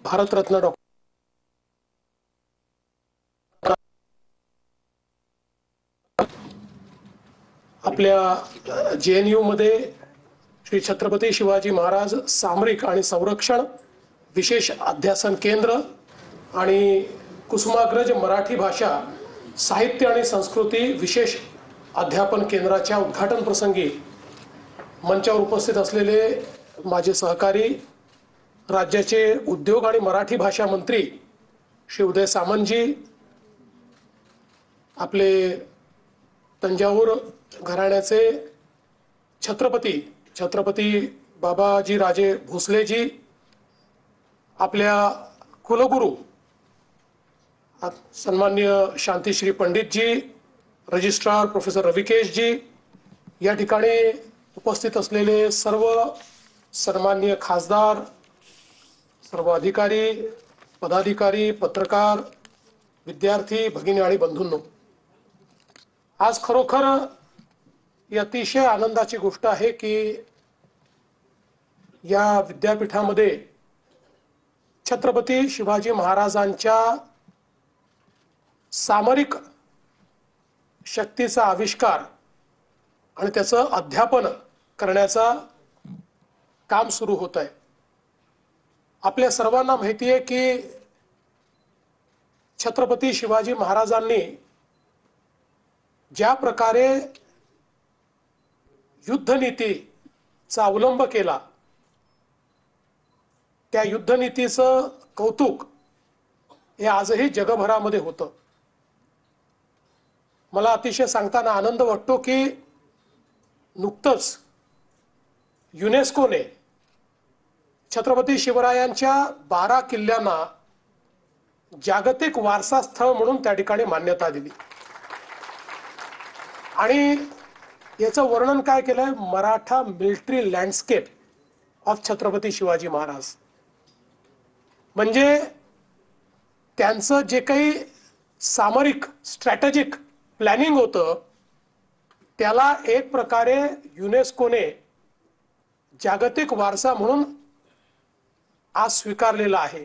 भारतरत्न डॉ. आपल्या JNU मध्ये श्री छत्रपती शिवाजी महाराज सामरिक आणि संरक्षण विशेष अध्यासन केंद्र आणि कुसुमाग्रज मराठी भाषा साहित्य आणि संस्कृती विशेष अध्यापन केंद्राच्या उद्घाटन प्रसंगी मंचावर उपस्थित असलेले माझे सहकारी राज्याचे उद्योग आणि मराठी भाषा मंत्री श्री उदय सामंतजी, आपले तंजावूर घराण्याचे छत्रपती बाबाजी राजे भोसलेजी, आपल्या कुलगुरू सन्माननीय शांतिश्री पंडितजी, रजिस्ट्रार प्रोफेसर रविकेशजी, या ठिकाणी उपस्थित असलेले सर्व सन्माननीय खासदार, सर्व अधिकारी, पदाधिकारी, पत्रकार, विद्यार्थी भगिनी आणि बंधूंनो, आज खरोखर ही अतिशय आनंदाची गोष्ट आहे की या विद्यापीठामध्ये छत्रपती शिवाजी महाराजांच्या सामरिक शक्तीचा आविष्कार आणि त्याचं अध्यापन करण्याचा काम सुरू होत आहे। आपल्या सर्वांना माहिती आहे की छत्रपती शिवाजी महाराजांनी ज्या प्रकारे युद्धनीतीचा अवलंब केला, त्या युद्धनीतीचं कौतुक हे आजही जगभरामध्ये होतं। मला अतिशय सांगताना आनंद वाटतो की नुकतंच युनेस्कोने छत्रपती शिवरायांच्या 12 किल्ल्यांना जागतिक वारसा स्थळ म्हणून त्या ठिकाणी मान्यता दिली आणि याचं वर्णन काय केलंय, Maratha military landscape of Chhatrapati Shivaji Maharaj. म्हणजे त्यांचं जे काही सामरिक स्ट्रॅटेजिक प्लॅनिंग होतं त्याला एक प्रकारे युनेस्कोने जागतिक वारसा म्हणून आज स्वीकारलेला आहे।